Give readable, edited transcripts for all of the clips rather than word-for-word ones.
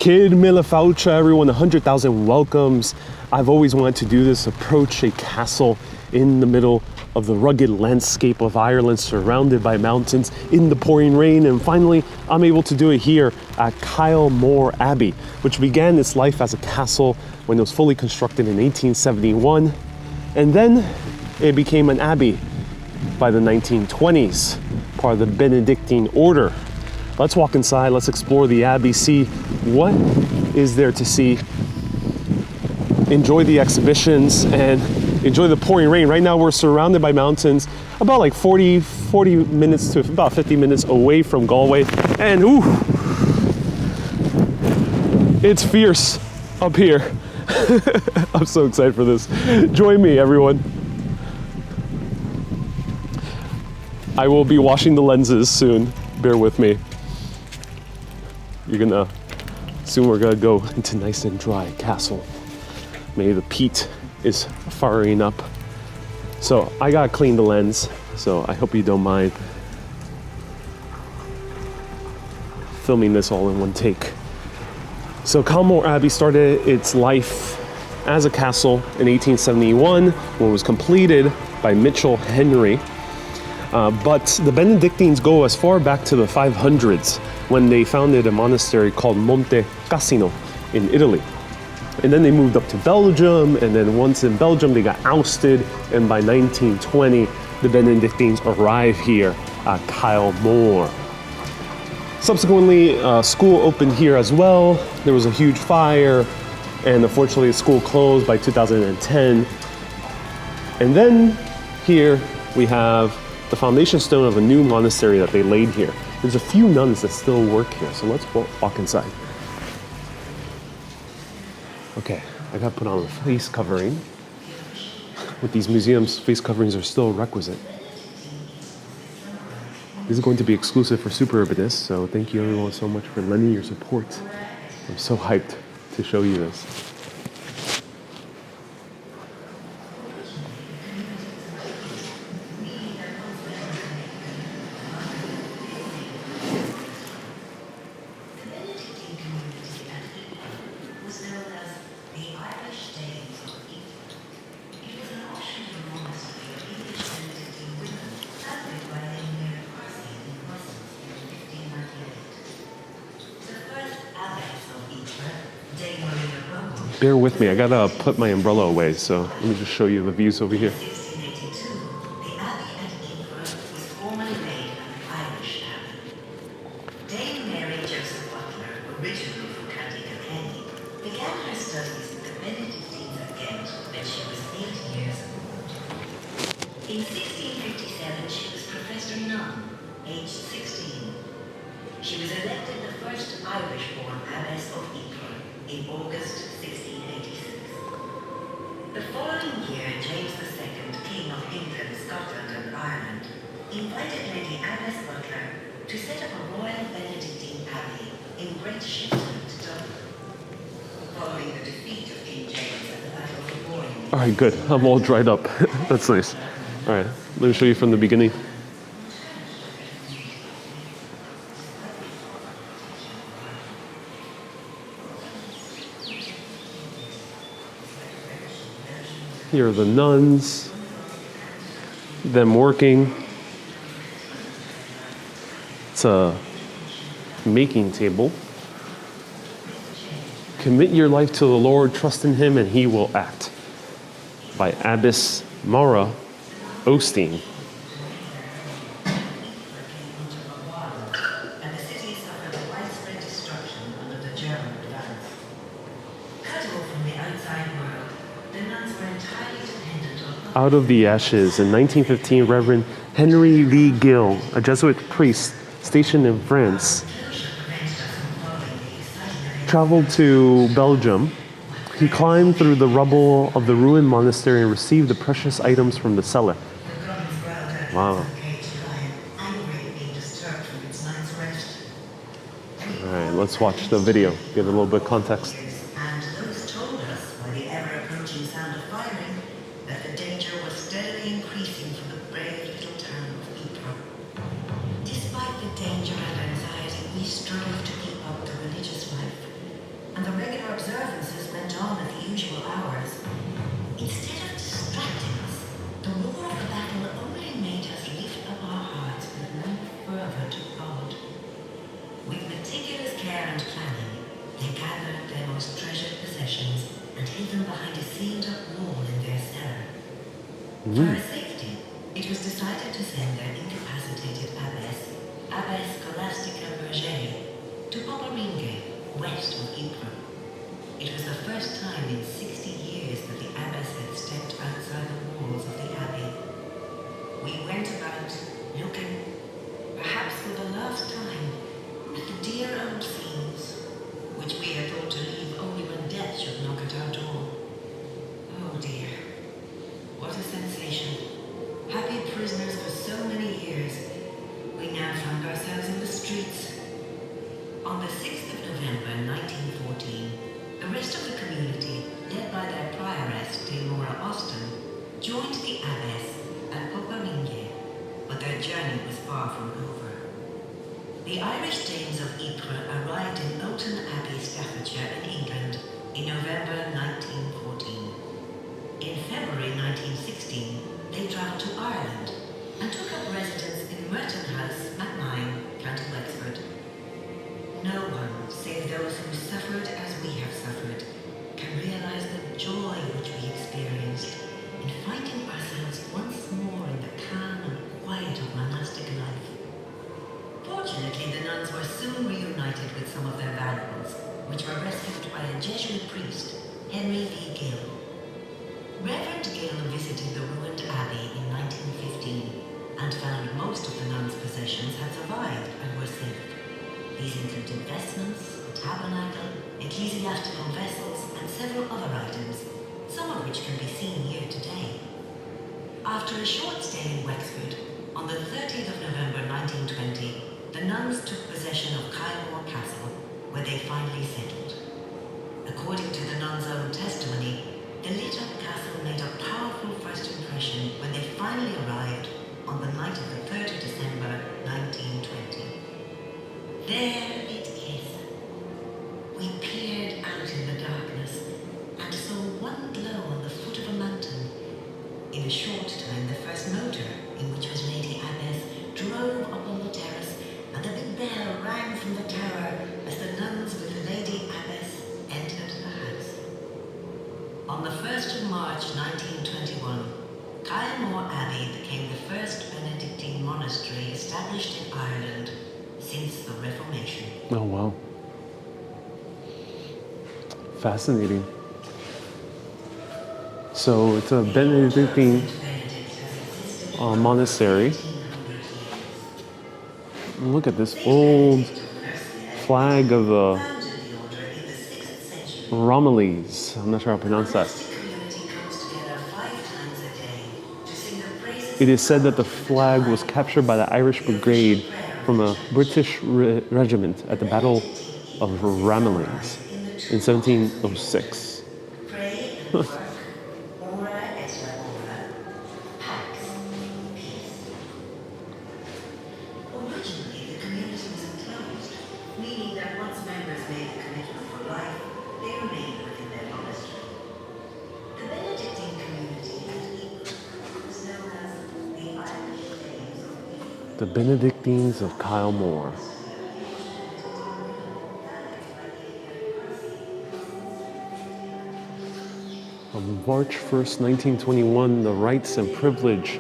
Kid Milefaucha, everyone, 100,000 welcomes. I've always wanted to do this, approach a castle in the middle of the rugged landscape of Ireland, surrounded by mountains in the pouring rain. And finally, I'm able to do it here at Kylemoore Abbey, which began its life as a castle when it was fully constructed in 1871. And then it became an abbey by the 1920s, part of the Benedictine order. Let's walk inside, let's explore the abbey, see what is there to see, enjoy the exhibitions, and enjoy the pouring rain. Right now we're surrounded by mountains, about like 40 minutes to about 50 minutes away from Galway, and ooh, it's fierce up here. I'm so excited for this. Join me, everyone. I will be washing the lenses soon, bear with me. Soon we're gonna go into nice and dry castle. Maybe the peat is firing up. So I gotta clean the lens, so I hope you don't mind filming this all in one take. So Kylemoore Abbey started its life as a castle in 1871 when it was completed by Mitchell Henry. But the Benedictines go as far back to the 500s when they founded a monastery called Monte Cassino in Italy. And then they moved up to Belgium, and then once in Belgium they got ousted, and by 1920 the Benedictines arrive here at Kylemoore. Subsequently, school opened here as well. There was a huge fire, and unfortunately the school closed by 2010. And then here we have the foundation stone of a new monastery that they laid here. There's a few nuns that still work here, so let's walk inside. Okay, I gotta put on a face covering. With these museums, face coverings are still requisite. This is going to be exclusive for Super Urbanists, so thank you everyone so much for lending your support. I'm so hyped to show you this. Bear with me, I gotta put my umbrella away, so let me just show you the views over here. The Abbey at Ypres was formerly made an Irish abbey. Dame Mary Joseph Butler, originally from County Kilkenny, began her studies with the Benedictines of Ghent when she was 8 years old. In 1657, she was Professor Nun, aged 16. She was elected the first Irish-born Abbess of Ypres in August 1686. The following year, James II, King of England, Scotland and Ireland, invited Lady Abbess Butler to set up a Royal Benedictine Abbey in Great Shipton, Dublin. Following the defeat of King James at the Battle of the Boyne. All right, good. I'm all dried up. That's nice. All right, let me show you from the beginning. Here are the nuns, them working. It's a making table. Commit your life to the Lord, trust in Him, and He will act. By Abbess Mara Osteen. And the city suffered widespread destruction under the German advance. Cut off from the outside world, the nuns were entirely dependent on Out of the ashes, in 1915, Reverend Henry Lee Gill, a Jesuit priest stationed in France, traveled to Belgium. He climbed through the rubble of the ruined monastery and received the precious items from the cellar. Wow. All right, let's watch the video, get a little bit of context. And those told us by the ever-approaching sound of firing that the danger was steadily increasing for the brave little town of Ypres. Despite the danger and anxiety, we strove to keep up the religious life. usual hours. Instead of distracting us, the roar of the battle only made us lift up our hearts with more fervor to God. With meticulous care and planning, they gathered their most treasured possessions and hid them behind a sealed-up wall in their cellar. For her safety, it was decided to send their incapacitated abbess, Abbess Scholastica Berger, to Poperinghe, west of Ypres. It was the first time in 60 years that the abbess had stepped outside the walls of the abbey. We went about looking, perhaps for the last time, at the dear old scenes, which we had thought to leave only when death should knock at our door. Oh dear, what a sensation. Happy prisoners for so many years, we now found ourselves in the streets. On the 6th of November 1914, the rest of the community, led by their prioress, Kylemoore Austin, joined the abbess at Poperinghe, but their journey was far from over. The Irish Danes of Ypres arrived in Oulton Abbey, Staffordshire, in England, in November 1914. In February 1916, they travelled to Ireland and took up residence in Merton House, Machine, County Wexford. No one, save those who suffered as we have suffered, can realize the joy which we experienced in finding ourselves once more in the calm and quiet of monastic life. Fortunately, the nuns were soon reunited with some of their valuables, which were rescued by a Jesuit priest, Henry V. Gill. Reverend Gill visited the ruined abbey in 1915 and found most of the nuns' possessions had survived and were safe. These included vestments, a tabernacle, ecclesiastical vessels, and several other items, some of which can be seen here today. After a short stay in Wexford, on the 30th of November 1920, the nuns took possession of Kylemoore Castle, where they finally settled. According to the nuns' own testimony, the lit-up castle made a powerful first impression when they finally arrived on the night of the 3rd of December 1920. There it is. We peered out in the darkness and saw one glow on the foot of a mountain. In a short time, the first motor, in which was Lady Abbess, drove up on the terrace, and the big bell rang from the tower as the nuns with Lady Abbess entered the house. On the 1st of March 1921, Kylemoore Abbey became the first Benedictine monastery established in Ireland since the Reformation. Oh, wow. Fascinating. So it's a Benedictine monastery. Look at this old flag of the Romillies. I'm not sure how to pronounce that. It is said that the flag was captured by the Irish Brigade from a British regiment at the Battle of Ramillies in 1706. The Benedictines of Kylemoore. On March 1st, 1921, the rights and privilege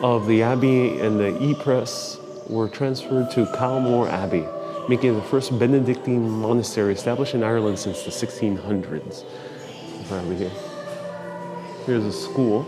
of the Abbey and the Ypres were transferred to Kylemoore Abbey, making it the first Benedictine monastery established in Ireland since the 1600s. Right over here. Here's a school.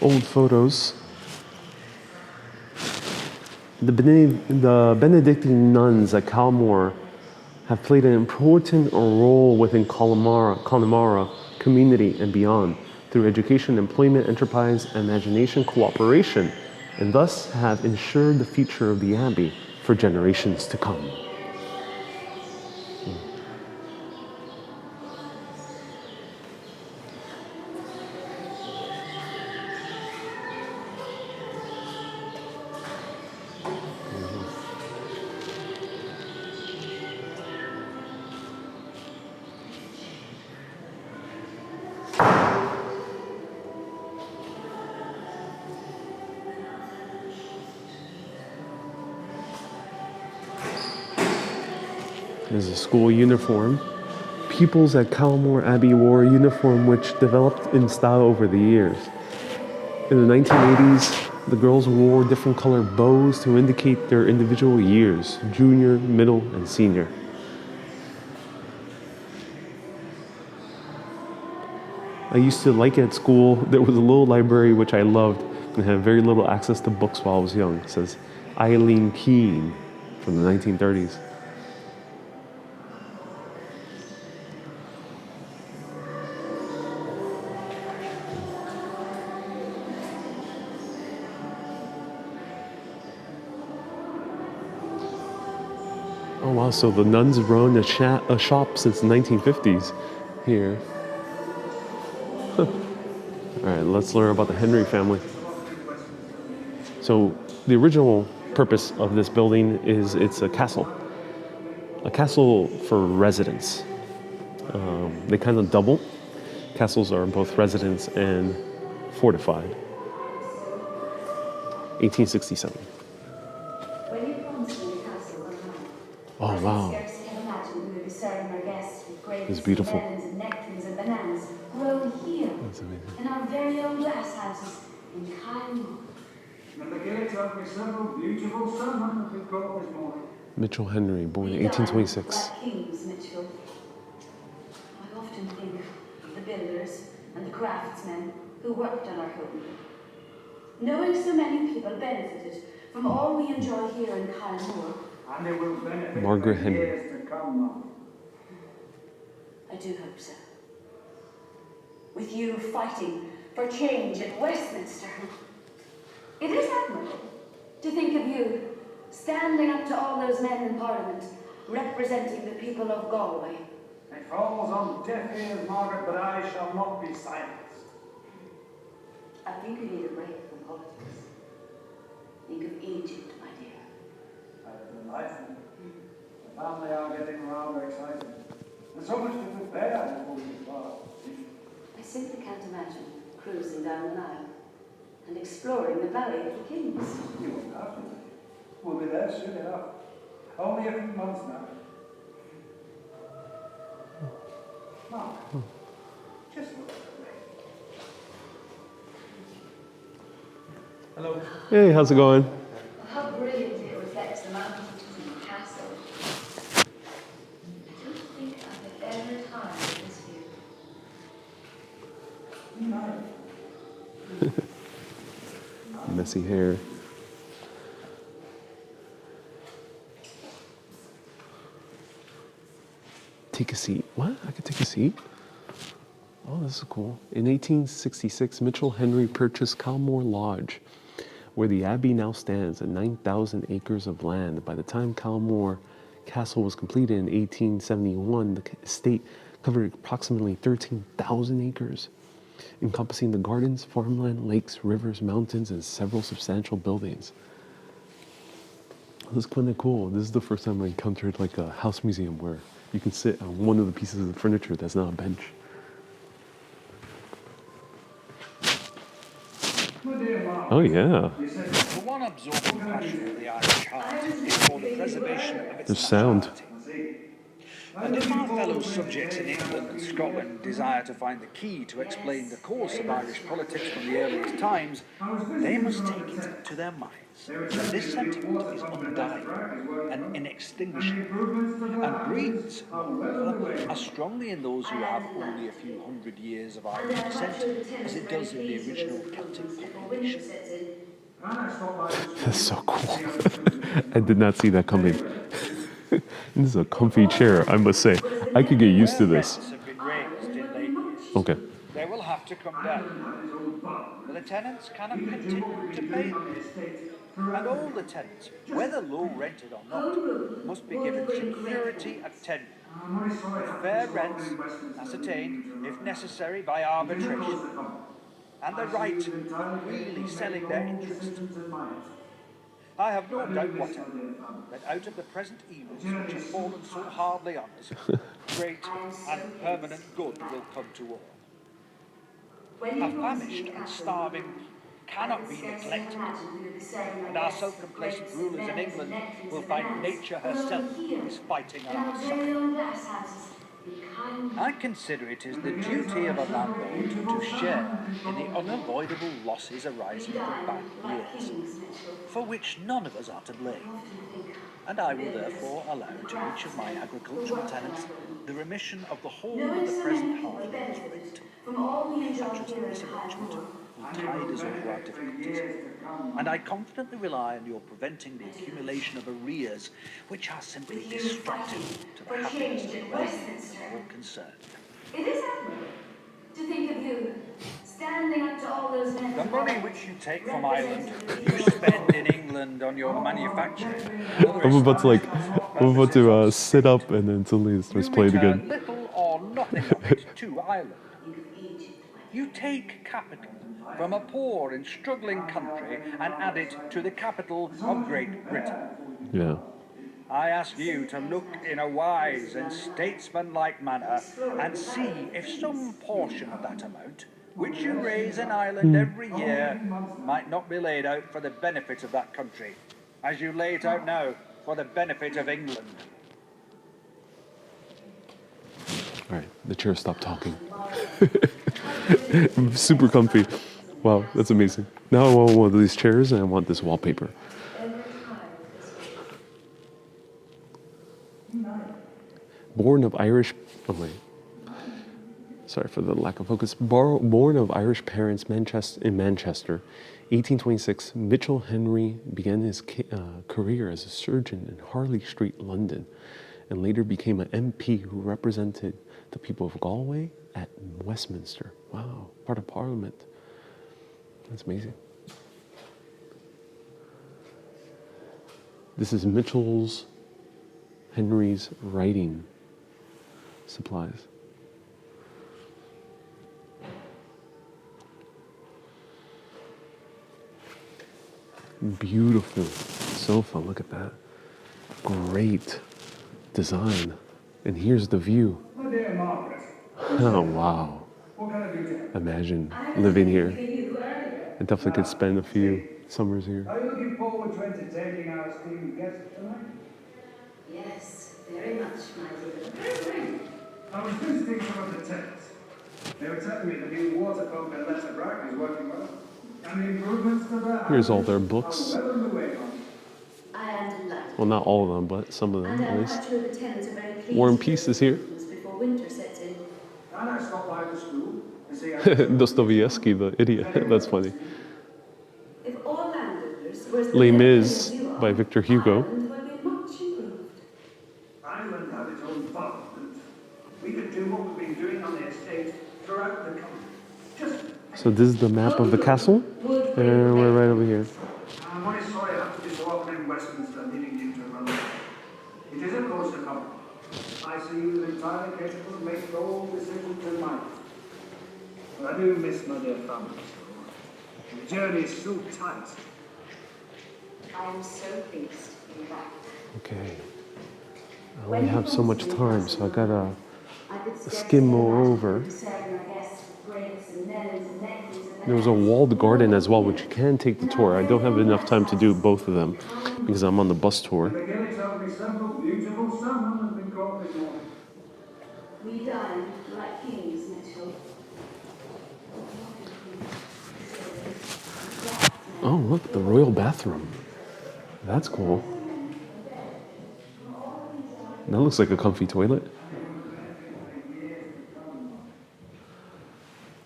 Old photos. The Benedictine nuns at Kylemoore have played an important role within Connemara community and beyond through education, employment, enterprise, imagination, cooperation, and thus have ensured the future of the Abbey for generations to come. There's a school uniform. Pupils at Kylemoore Abbey wore a uniform which developed in style over the years. In the 1980s, the girls wore different colored bows to indicate their individual years, junior, middle, and senior. I used to like at school, there was a little library which I loved and had very little access to books while I was young. It says Eileen Keene from the 1930s. Oh wow, so the nuns run a shop since the 1950s here. All right, let's learn about the Henry family. So the original purpose of this building is it's a castle for residents. They kind of double. Castles are both residence and fortified. 1867. When you come to the castle at night, Oh wow, scarcely can imagine we would be serving our guests with grapes, it's beautiful. melons, and nectarines and bananas grown here That's amazing. in our very own glass houses in Kylemoore. And the gates have me several beautiful sermons we got this morning. Mitchell Henry, born in We dined 1826. like kings, Mitchell. I often think of the builders and the craftsmen who worked on our home. Knowing so many people benefited from all we enjoy here in Kylemoore, And they will benefit Margaret for Henry. years to come, Mum. I do hope so. With you fighting for change at Westminster. It is admirable to think of you standing up to all those men in Parliament representing the people of Galway. It falls on deaf ears, Margaret, but I shall not be silenced. I think you need a break from politics. Think of Egypt, my dear. I have life. The family are getting rather excited. There's so much to prepare before we start. I simply can't imagine cruising down the Nile and exploring the Valley of the Kings. You won't have to. We'll be there soon enough. Only a few months now. Mark, just look at the rain. Hello. Hey, how's it going? How brilliantly it reflects the mountains and the castle. I don't think I've ever tired this view. No. Messy hair. Take a seat. What? I could take a seat? Oh, this is cool. In 1866, Mitchell Henry purchased Kylemoore Lodge, where the Abbey now stands, at 9,000 acres of land. By the time Kylemoore Castle was completed in 1871, the estate covered approximately 13,000 acres, encompassing the gardens, farmland, lakes, rivers, mountains, and several substantial buildings. This is kind of cool. This is the first time I encountered like a house museum where you can sit on one of the pieces of furniture that's not a bench. My dear Mark. Oh yeah, You said The one absorbing passion of the Irish heart is for the preservation of its there's sound. nationality. I see. And if our fellow subjects in England and Scotland desire to find the key to explain the course of Irish politics from the earliest times, they must take it to their minds that this sentiment is undying and inextinguishable, and breeds, moreover, as strongly in those who have only a few hundred years of Irish descent as it does in the original Celtic population. That's so cool. I did not see that coming. This is a comfy chair, I must say. I could get used to this. Rents have been raised in late years. Okay. They will have to come down. But the tenants cannot continue to pay them. And all the tenants, whether low rented or not, must be given security of tenure, with fair rents ascertained, if necessary, by arbitration, and the right of freely selling their interest. I have no doubt whatever that out of the present evils which have fallen so hardly on us, great and permanent good will come to all. A famished and starving cannot be neglected. And our self-complacent rulers in England will find nature herself is fighting on our side. I consider it is the duty of a landlord to share in the unavoidable losses arising from bad years, for which none of us are to blame. And I will therefore allow to each of my agricultural tenants the remission of the whole of the present half-year's rent, such as this arrangement will tide us over our difficulties. And I confidently rely on your preventing the accumulation of arrears, which are simply destructive to the happiness and well-being of all concerned. It is admirable to think of you standing up to all those men. The money which you take from Ireland, you spend in England on your manufacturing. I'm about to sit up and then suddenly it starts playing again. Little or nothing of it to Ireland. You take capital from a poor and struggling country and add it to the capital of Great Britain. Yeah. I ask you to look in a wise and statesmanlike manner and see if some portion of that amount, which you raise in Ireland every year, might not be laid out for the benefit of that country, as you lay it out now for the benefit of England. All right, the chair stopped talking. Super comfy. Wow, that's amazing. Now I want one of these chairs and I want this wallpaper. Born of Irish... Oh, wait. Sorry for the lack of focus. Born of Irish parents in Manchester, 1826, Mitchell Henry began his career as a surgeon in Harley Street, London, and later became an MP who represented the people of Galway at Westminster. Wow, part of Parliament. That's amazing. This is Mitchell's Henry's writing supplies. Beautiful sofa, look at that. Great design. And here's the view. My dear Margaret. Oh, wow. What can I do to help? Imagine living here. I definitely could spend a few summers here. Are you looking forward to entertaining our esteemed guests tonight? Yes, very much, my dear. I was visiting some of the tenants. They were telling me the new water pump in Letter Brack is working well. And the improvements to the Here's all their books. well on the way on. I am delighted. Well, not all of them, but some of them And at I'm least. sure the tenants are very pleased. War and Peace is here. Before winter sets in. And I stopped by the school to see how Dostoevsky, the idiot. That's funny. If all landowners were as Les developed Mis as you are, by Victor Hugo. Ireland would be much improved. Ireland had its own parliament. We could do what we've been doing on the estate throughout the country. Just So this is the map of the castle. And we're right over here. I'm only sorry I have to be so often in Westminster needing you to run. It is of course a problem. I see you as entirely capable of making all decisions in mind. But I do miss my dear family so. The journey is so tight. I am so pleased to be back. Okay. I only have so much time, so I gotta skim over. There's a walled garden as well, which you can take the tour. I don't have enough time to do both of them because I'm on the bus tour. The Gillies tells me several beautiful salmon have been caught this morning. We dine like kings, Mitchell. Oh, look, the royal bathroom. That's cool. That looks like a comfy toilet.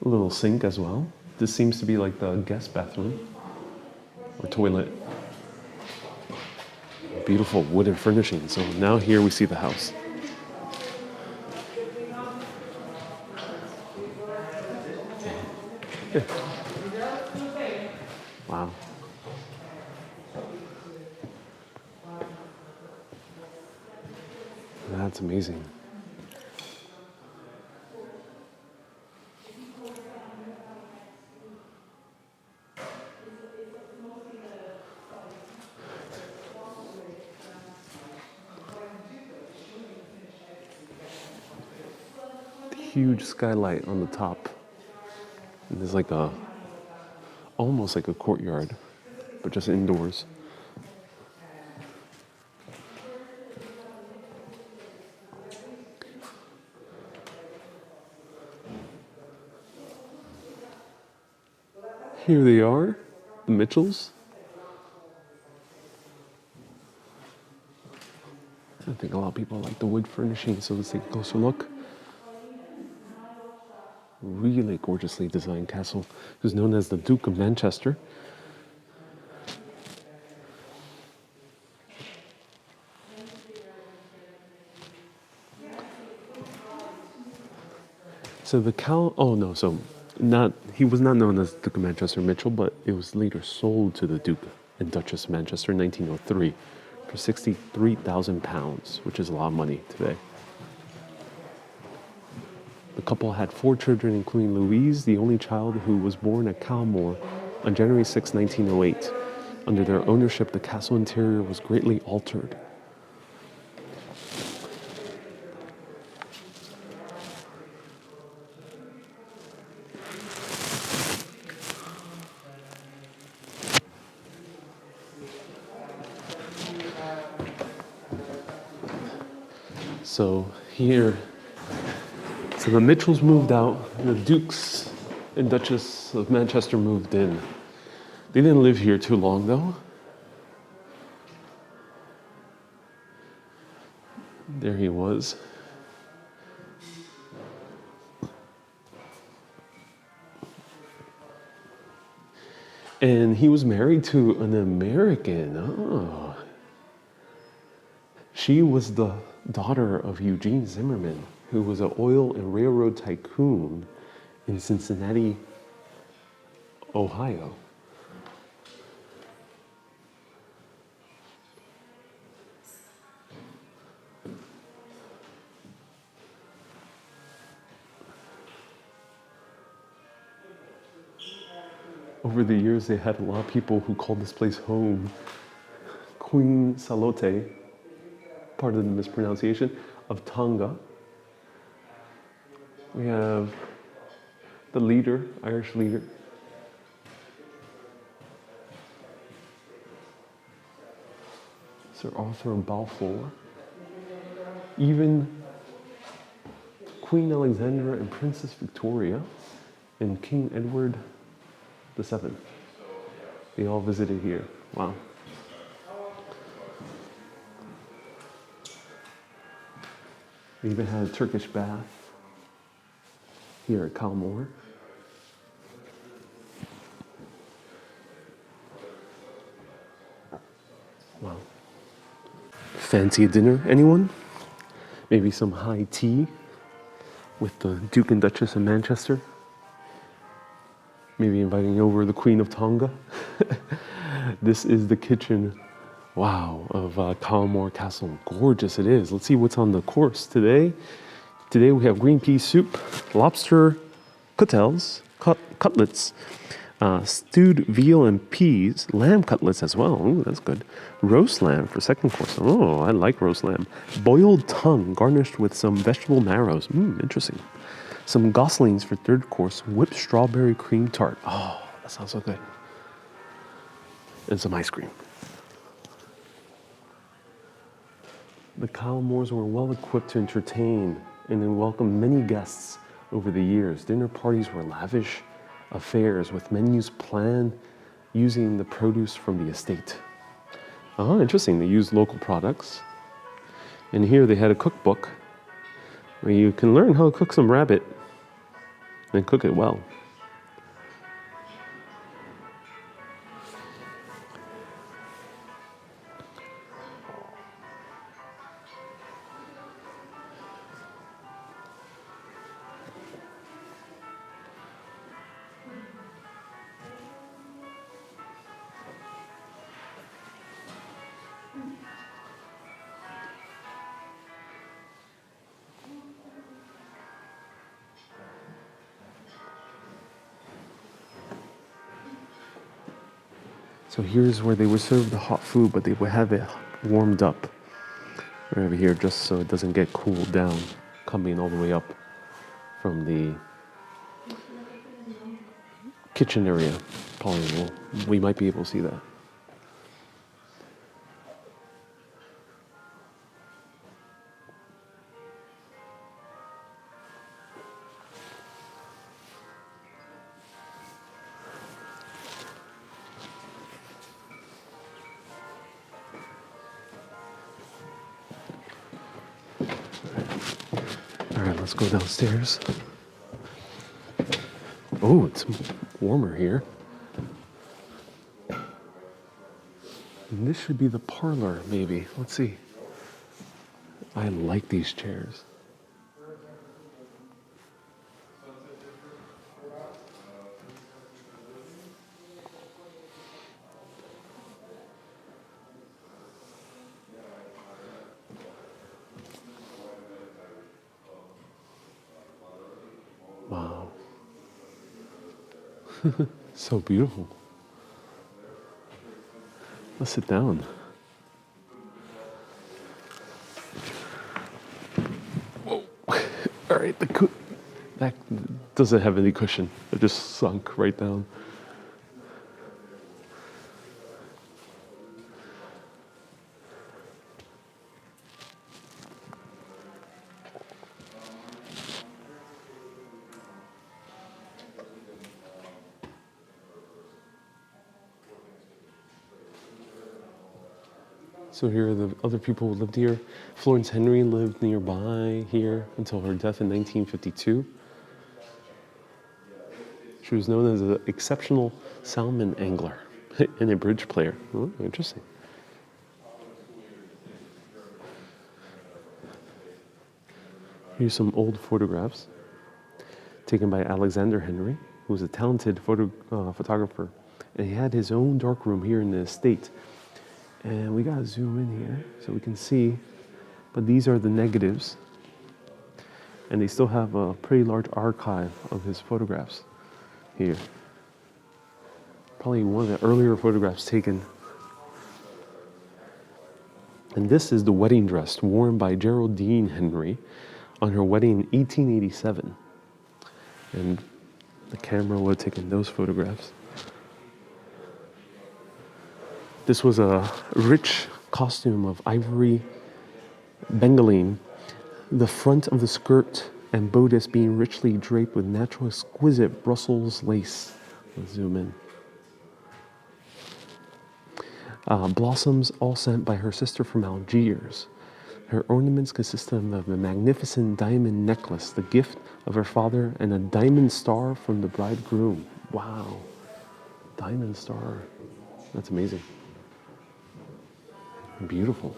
A little sink as well. This seems to be like the guest bathroom or toilet. Beautiful wooden furnishing. So now here we see the house. Wow. That's amazing. Huge skylight on the top. And there's like a almost like a courtyard, but just indoors. Here they are, the Mitchells. I think a lot of people like the wood furnishing, so let's take a closer look. Really gorgeously designed castle. It was known as the Duke of Manchester. So he was not known as Duke of Manchester Mitchell, but it was later sold to the Duke and Duchess of Manchester in 1903 for £63,000, which is a lot of money today. The couple had 4 children, including Louise, the only child, who was born at Kylemoore on January 6, 1908. Under their ownership, the castle interior was greatly altered. So the Mitchells moved out, the Dukes and Duchess of Manchester moved in. They didn't live here too long though. There he was. And he was married to an American. Oh. She was the daughter of Eugene Zimmerman, who was an oil and railroad tycoon in Cincinnati, Ohio. Over the years, they had a lot of people who called this place home. Queen Salote, part of the mispronunciation, of Tonga. We have the leader, Irish leader. Sir Arthur Balfour. Even Queen Alexandra and Princess Victoria and King Edward VII. They all visited here. Wow. We even had a Turkish bath here at Kylemoore. Wow. Fancy a dinner, anyone? Maybe some high tea with the Duke and Duchess of Manchester. Maybe inviting over the Queen of Tonga. This is the kitchen, wow, of Kylemoore Castle. Gorgeous it is. Let's see what's on the course today. Today we have green pea soup, lobster cutlets, stewed veal and peas, lamb cutlets as well. Ooh, that's good. Roast lamb for second course. Oh, I like roast lamb. Boiled tongue garnished with some vegetable marrows. Interesting. Some goslings for third course. Whipped strawberry cream tart. Oh, that sounds so good. And some ice cream. The Kylemoores were well equipped to entertain and then welcomed many guests over the years. Dinner parties were lavish affairs with menus planned using the produce from the estate. Oh, interesting. They used local products. And here they had a cookbook where you can learn how to cook some rabbit and cook it well. So here's where they would serve the hot food, but they would have it warmed up right over here just so it doesn't get cooled down, coming all the way up from the kitchen area. we might be able to see that. All right, let's go downstairs. Oh, it's warmer here. And this should be the parlor, maybe. Let's see. I like these chairs. Wow. So beautiful. Let's sit down. Whoa. All right, that doesn't have any cushion. It just sunk right down. So here are the other people who lived here. Florence Henry lived nearby here until her death in 1952. She was known as an exceptional salmon angler and a bridge player. Oh, interesting. Here's some old photographs taken by Alexander Henry, who was a talented photographer. And he had his own darkroom here in the estate. And we gotta zoom in here so we can see, but these are the negatives. And they still have a pretty large archive of his photographs here. Probably one of the earlier photographs taken. And this is the wedding dress worn by Geraldine Henry on her wedding in 1887. And the camera would have taken those photographs. This was a rich costume of ivory bengaline, the front of the skirt and bodice being richly draped with natural exquisite Brussels lace. Let's zoom in. Blossoms all sent by her sister from Algiers. Her ornaments consisted of a magnificent diamond necklace, the gift of her father, and a diamond star from the bridegroom. Wow, diamond star. That's amazing. Beautiful.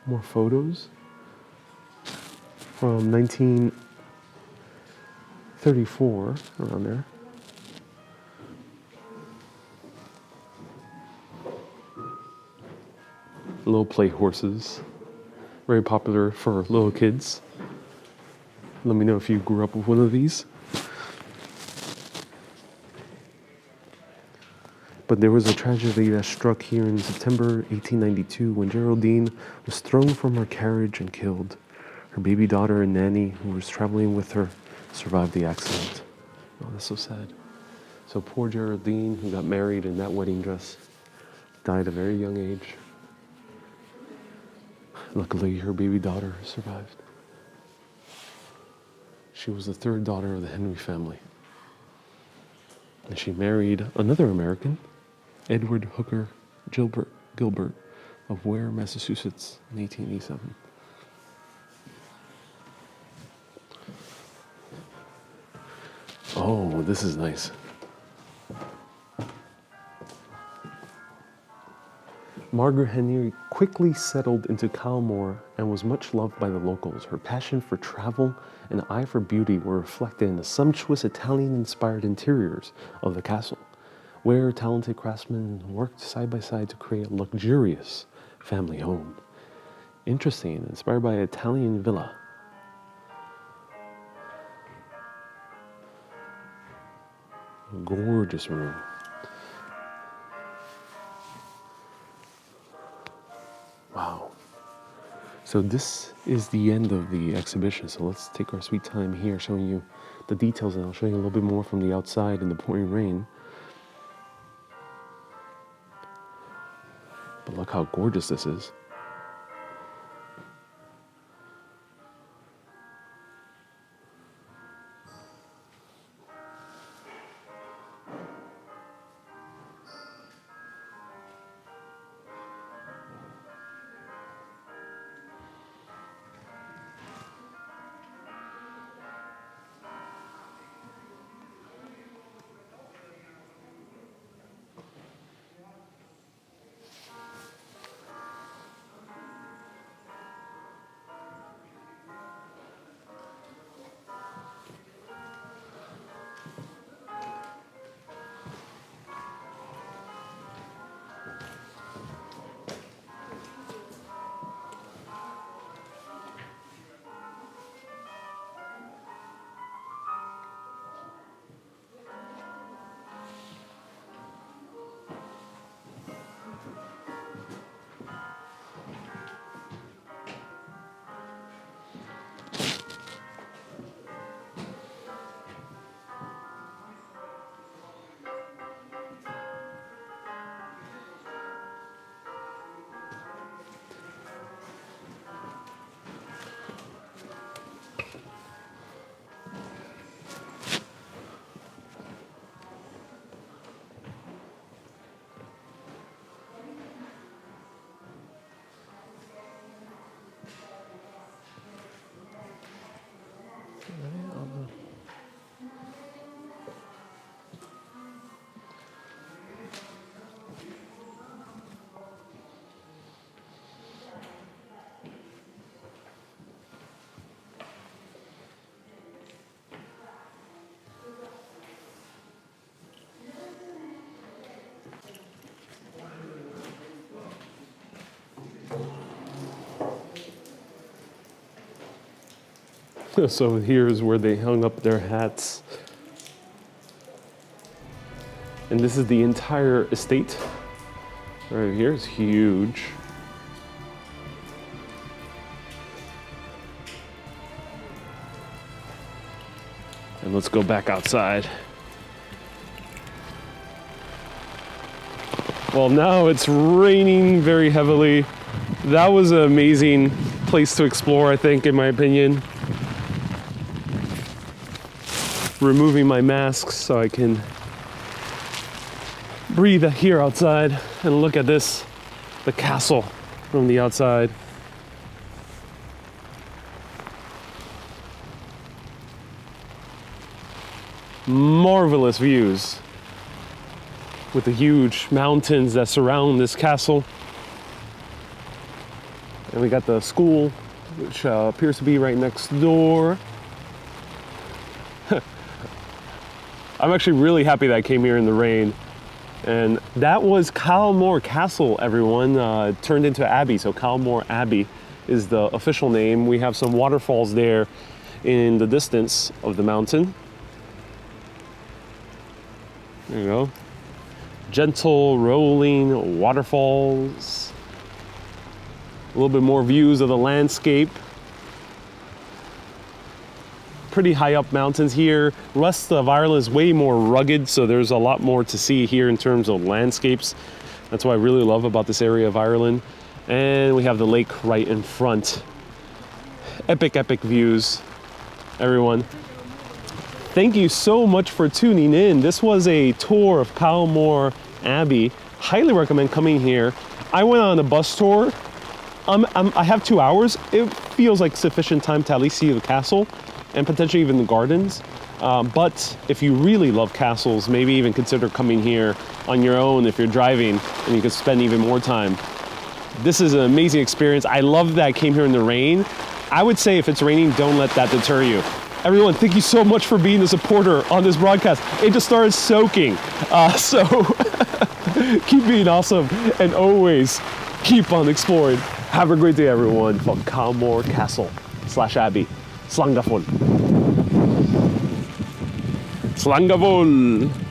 More photos from 1934, around there. Little play horses, very popular for little kids. Let me know if you grew up with one of these. But there was a tragedy that struck here in September 1892 when Geraldine was thrown from her carriage and killed. Her baby daughter and nanny, who was traveling with her, survived the accident. Oh, that's so sad. So poor Geraldine, who got married in that wedding dress, died at a very young age. Luckily, her baby daughter survived. She was the third daughter of the Henry family. And she married another American, Edward Hooker Gilbert of Ware, Massachusetts in 1887. Oh, this is nice. Margaret Henry quickly settled into Kylemoore and was much loved by the locals. Her passion for travel and eye for beauty were reflected in the sumptuous Italian-inspired interiors of the castle, where talented craftsmen worked side by side to create a luxurious family home. Interesting, inspired by an Italian villa. A gorgeous room. So this is the end of the exhibition. So let's take our sweet time here showing you the details, and I'll show you a little bit more from the outside in the pouring rain. But look how gorgeous this is. So here's where they hung up their hats. And this is the entire estate. Right here is huge. And let's go back outside. Well, now it's raining very heavily. That was an amazing place to explore, I think, in my opinion. Removing my mask so I can breathe here outside and look at this, the castle from the outside. Marvelous views with the huge mountains that surround this castle. And we got the school, which appears to be right next door. I'm actually really happy that I came here in the rain. And that was Kylemoore Castle, everyone, turned into Abbey. So Kylemoore Abbey is the official name. We have some waterfalls there in the distance of the mountain. There you go. Gentle, rolling waterfalls. A little bit more views of the landscape. Pretty high up mountains here. The rest of Ireland is way more rugged, so there's a lot more to see here in terms of landscapes. That's what I really love about this area of Ireland. And we have the lake right in front. Epic, epic views, everyone. Thank you so much for tuning in. This was a tour of Kylemoore Abbey. Highly recommend coming here. I went on a bus tour. I have 2 hours. It feels like sufficient time to at least see the castle and potentially even the gardens. But if you really love castles, maybe even consider coming here on your own if you're driving and you can spend even more time. This is an amazing experience. I love that I came here in the rain. I would say if it's raining, don't let that deter you. Everyone, thank you so much for being a supporter on this broadcast. It just started soaking. So keep being awesome and always keep on exploring. Have a great day, everyone, from Kylemoore Castle / Abbey. Slangafol. Slangafol.